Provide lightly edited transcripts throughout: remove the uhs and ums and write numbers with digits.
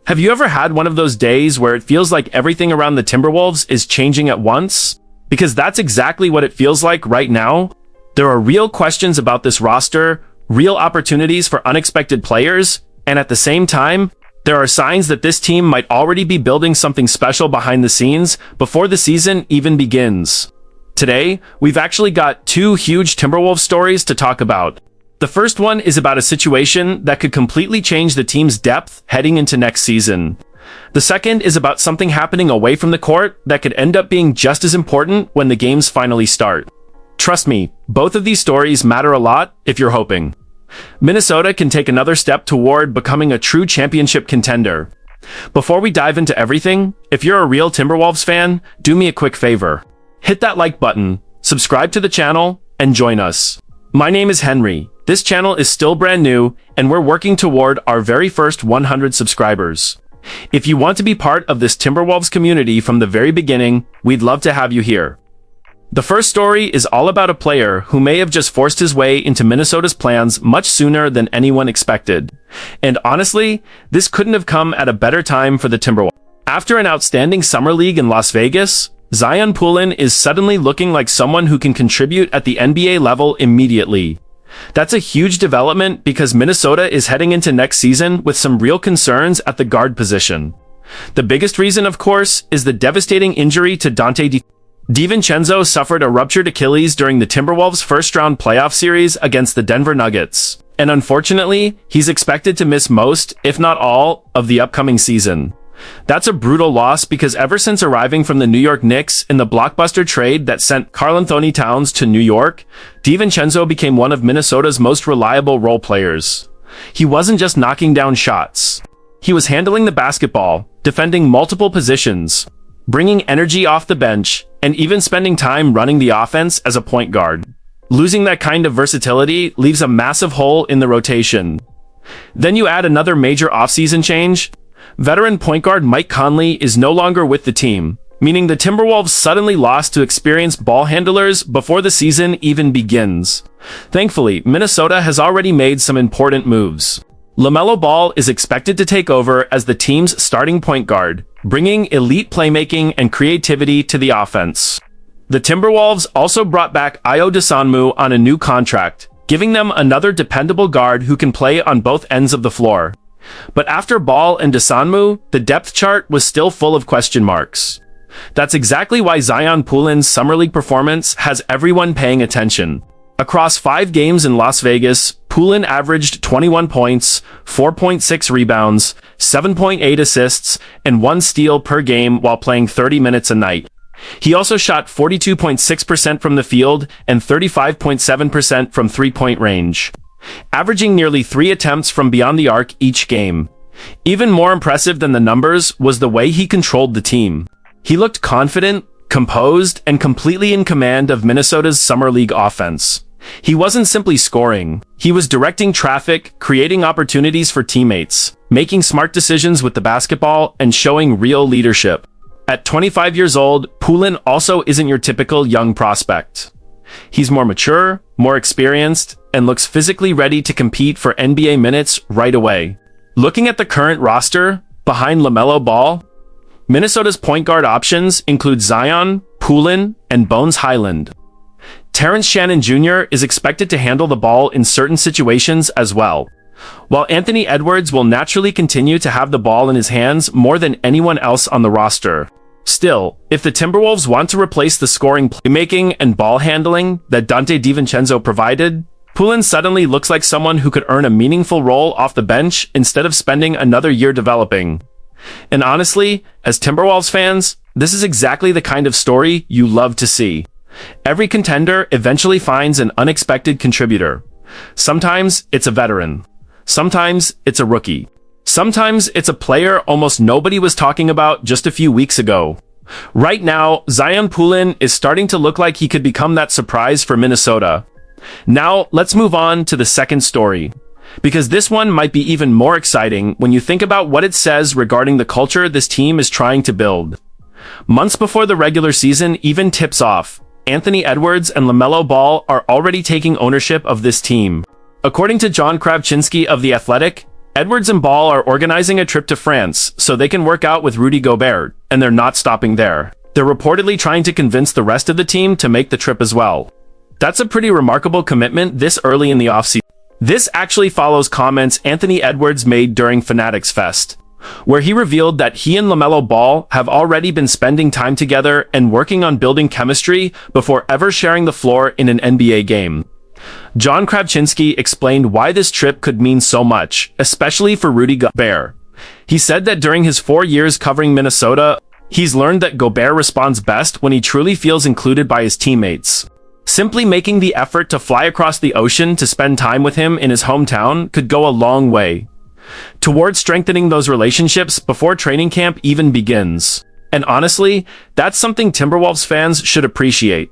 Have you ever had one of those days where it feels like everything around the Timberwolves is changing at once? Because that's exactly what it feels like right now. There are real questions about this roster, real opportunities for unexpected players, and at the same time, there are signs that this team might already be building something special behind the scenes before the season even begins. Today, we've actually got two huge Timberwolves stories to talk about. The first one is about a situation that could completely change the team's depth heading into next season. The second is about something happening away from the court that could end up being just as important when the games finally start. Trust me, both of these stories matter a lot if you're hoping Minnesota can take another step toward becoming a true championship contender. Before we dive into everything, if you're a real Timberwolves fan, do me a quick favor. Hit that like button, subscribe to the channel, and join us. My name is Henry. This channel is still brand new, and we're working toward our very first 100 subscribers. If you want to be part of this Timberwolves community from the very beginning, we'd love to have you here. The first story is all about a player who may have just forced his way into Minnesota's plans much sooner than anyone expected. And honestly, this couldn't have come at a better time for the Timberwolves. After an outstanding summer league in Las Vegas, Zion Poulin is suddenly looking like someone who can contribute at the NBA level immediately. That's a huge development because Minnesota is heading into next season with some real concerns at the guard position. The biggest reason, of course, is the devastating injury to Donte DiVincenzo suffered a ruptured Achilles during the Timberwolves' first-round playoff series against the Denver Nuggets. And unfortunately, he's expected to miss most, if not all, of the upcoming season. That's a brutal loss because ever since arriving from the New York Knicks in the blockbuster trade that sent Karl-Anthony Towns to New York, DiVincenzo became one of Minnesota's most reliable role players. He wasn't just knocking down shots. He was handling the basketball, defending multiple positions, bringing energy off the bench, and even spending time running the offense as a point guard. Losing that kind of versatility leaves a massive hole in the rotation. Then you add another major offseason change. Veteran point guard Mike Conley is no longer with the team, meaning the Timberwolves suddenly lost to experienced ball handlers before the season even begins. Thankfully, Minnesota has already made some important moves. LaMelo Ball is expected to take over as the team's starting point guard, bringing elite playmaking and creativity to the offense. The Timberwolves also brought back Ayo Dosunmu on a new contract, giving them another dependable guard who can play on both ends of the floor. But after Ball and Dosunmu, the depth chart was still full of question marks. That's exactly why Zion Poulin's Summer League performance has everyone paying attention. Across 5 games in Las Vegas, Poulin averaged 21 points, 4.6 rebounds, 7.8 assists, and 1 steal per game while playing 30 minutes a night. He also shot 42.6% from the field and 35.7% from three-point range, averaging nearly 3 attempts from beyond the arc each game. Even more impressive than the numbers was the way he controlled the team. He looked confident, composed, and completely in command of Minnesota's Summer League offense. He wasn't simply scoring. He was directing traffic, creating opportunities for teammates, making smart decisions with the basketball, and showing real leadership. At 25 years old, Poulin also isn't your typical young prospect. He's more mature, more experienced, and looks physically ready to compete for NBA minutes right away. Looking at the current roster, behind LaMelo Ball, Minnesota's point guard options include Zion, Poulin, and Bones Hyland. Terrence Shannon Jr. is expected to handle the ball in certain situations as well, while Anthony Edwards will naturally continue to have the ball in his hands more than anyone else on the roster. Still, if the Timberwolves want to replace the scoring, playmaking, and ball handling that Donte DiVincenzo provided, Poulin suddenly looks like someone who could earn a meaningful role off the bench instead of spending another year developing. And honestly, as Timberwolves fans, this is exactly the kind of story you love to see. Every contender eventually finds an unexpected contributor. Sometimes it's a veteran. Sometimes it's a rookie. Sometimes it's a player almost nobody was talking about just a few weeks ago. Right now, Zion Poulin is starting to look like he could become that surprise for Minnesota. Now, let's move on to the second story, because this one might be even more exciting when you think about what it says regarding the culture this team is trying to build. Months before the regular season even tips off, Anthony Edwards and LaMelo Ball are already taking ownership of this team. According to John Kravchinski of The Athletic, Edwards and Ball are organizing a trip to France so they can work out with Rudy Gobert, and they're not stopping there. They're reportedly trying to convince the rest of the team to make the trip as well. That's a pretty remarkable commitment this early in the offseason. This actually follows comments Anthony Edwards made during Fanatics Fest, where he revealed that he and LaMelo Ball have already been spending time together and working on building chemistry before ever sharing the floor in an NBA game. John Kravchinski explained why this trip could mean so much, especially for Rudy Gobert. He said that during his 4 years covering Minnesota, he's learned that Gobert responds best when he truly feels included by his teammates. Simply making the effort to fly across the ocean to spend time with him in his hometown could go a long way towards strengthening those relationships before training camp even begins. And honestly, that's something Timberwolves fans should appreciate.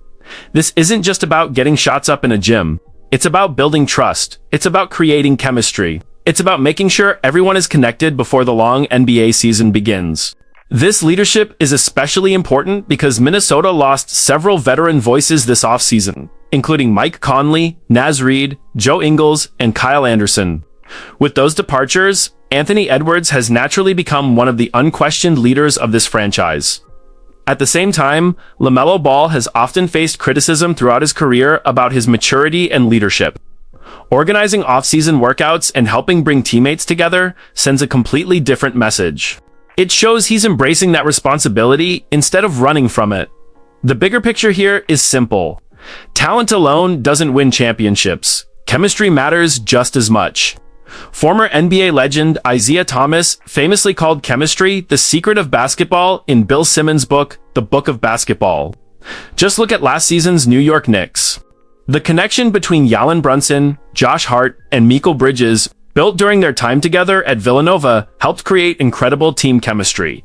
This isn't just about getting shots up in a gym. It's about building trust. It's about creating chemistry. It's about making sure everyone is connected before the long NBA season begins. This leadership is especially important because Minnesota lost several veteran voices this offseason, including Mike Conley, Naz Reid, Joe Ingles, and Kyle Anderson. With those departures, Anthony Edwards has naturally become one of the unquestioned leaders of this franchise. At the same time, LaMelo Ball has often faced criticism throughout his career about his maturity and leadership. Organizing off-season workouts and helping bring teammates together sends a completely different message. It shows he's embracing that responsibility instead of running from it. The bigger picture here is simple. Talent alone doesn't win championships. Chemistry matters just as much. Former NBA legend Isaiah Thomas famously called chemistry the secret of basketball in Bill Simmons' book, The Book of Basketball. Just look at last season's New York Knicks. The connection between Jalen Brunson, Josh Hart, and Mikal Bridges, built during their time together at Villanova, helped create incredible team chemistry.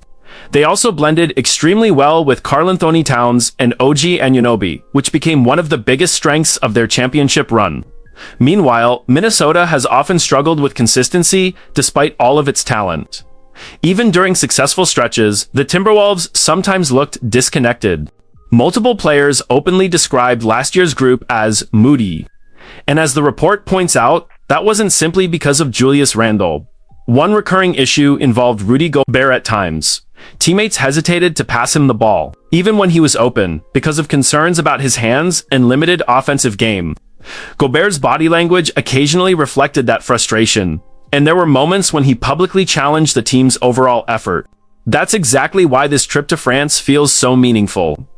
They also blended extremely well with Karl-Anthony Towns and OG Anunoby, which became one of the biggest strengths of their championship run. Meanwhile, Minnesota has often struggled with consistency despite all of its talent. Even during successful stretches, the Timberwolves sometimes looked disconnected. Multiple players openly described last year's group as moody. And as the report points out, that wasn't simply because of Julius Randle. One recurring issue involved Rudy Gobert at times. Teammates hesitated to pass him the ball, even when he was open, because of concerns about his hands and limited offensive game. Gobert's body language occasionally reflected that frustration, and there were moments when he publicly challenged the team's overall effort. That's exactly why this trip to France feels so meaningful.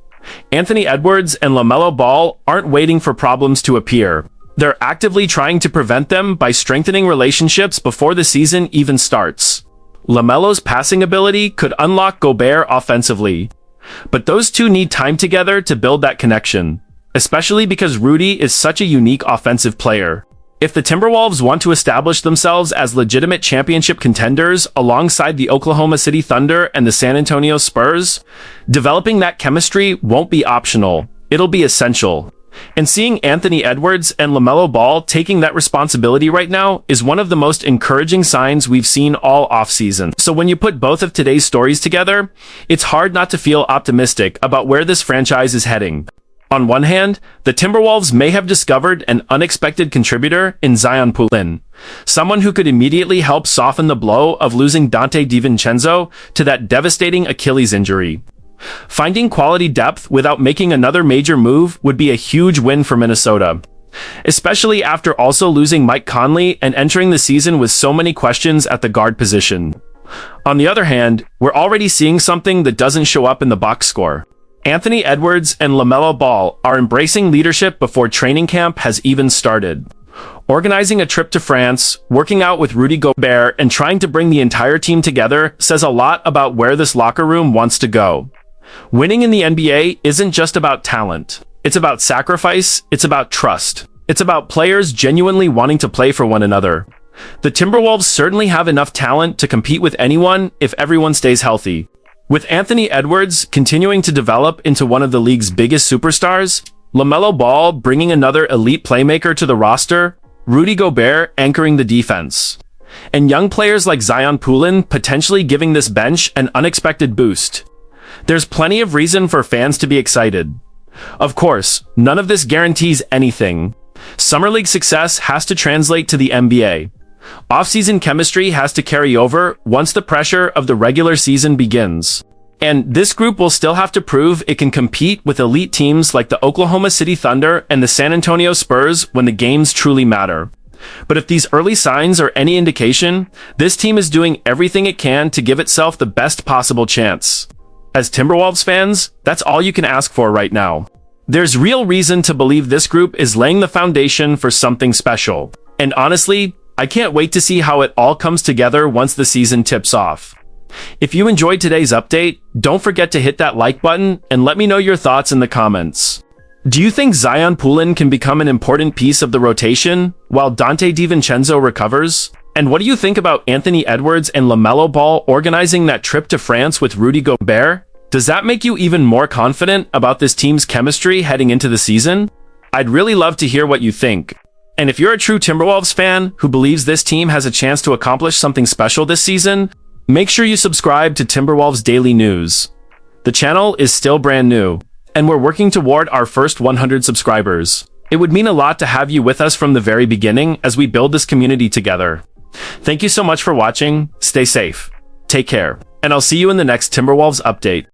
Anthony Edwards and LaMelo Ball aren't waiting for problems to appear. They're actively trying to prevent them by strengthening relationships before the season even starts. LaMelo's passing ability could unlock Gobert offensively, but those two need time together to build that connection, especially because Rudy is such a unique offensive player. If the Timberwolves want to establish themselves as legitimate championship contenders alongside the Oklahoma City Thunder and the San Antonio Spurs, developing that chemistry won't be optional. It'll be essential. And seeing Anthony Edwards and LaMelo Ball taking that responsibility right now is one of the most encouraging signs we've seen all offseason. So when you put both of today's stories together, it's hard not to feel optimistic about where this franchise is heading. On one hand, the Timberwolves may have discovered an unexpected contributor in Zion Pulin, someone who could immediately help soften the blow of losing Dante DiVincenzo to that devastating Achilles injury. Finding quality depth without making another major move would be a huge win for Minnesota, especially after also losing Mike Conley and entering the season with so many questions at the guard position. On the other hand, we're already seeing something that doesn't show up in the box score. Anthony Edwards and LaMelo Ball are embracing leadership before training camp has even started. Organizing a trip to France, working out with Rudy Gobert, and trying to bring the entire team together says a lot about where this locker room wants to go. Winning in the NBA isn't just about talent. It's about sacrifice, it's about trust. It's about players genuinely wanting to play for one another. The Timberwolves certainly have enough talent to compete with anyone if everyone stays healthy. With Anthony Edwards continuing to develop into one of the league's biggest superstars, LaMelo Ball bringing another elite playmaker to the roster, Rudy Gobert anchoring the defense, and young players like Zion Pulin potentially giving this bench an unexpected boost. There's plenty of reason for fans to be excited. Of course, none of this guarantees anything. Summer League success has to translate to the NBA. Off-season chemistry has to carry over once the pressure of the regular season begins. And this group will still have to prove it can compete with elite teams like the Oklahoma City Thunder and the San Antonio Spurs when the games truly matter. But if these early signs are any indication, this team is doing everything it can to give itself the best possible chance. As Timberwolves fans, that's all you can ask for right now. There's real reason to believe this group is laying the foundation for something special. And honestly, I can't wait to see how it all comes together once the season tips off. If you enjoyed today's update, don't forget to hit that like button and let me know your thoughts in the comments. Do you think Zion Poulin can become an important piece of the rotation while Dante DiVincenzo recovers? And what do you think about Anthony Edwards and LaMelo Ball organizing that trip to France with Rudy Gobert? Does that make you even more confident about this team's chemistry heading into the season? I'd really love to hear what you think. And if you're a true Timberwolves fan who believes this team has a chance to accomplish something special this season, make sure you subscribe to Timberwolves Daily News. The channel is still brand new, and we're working toward our first 100 subscribers. It would mean a lot to have you with us from the very beginning as we build this community together. Thank you so much for watching, stay safe, take care, and I'll see you in the next Timberwolves update.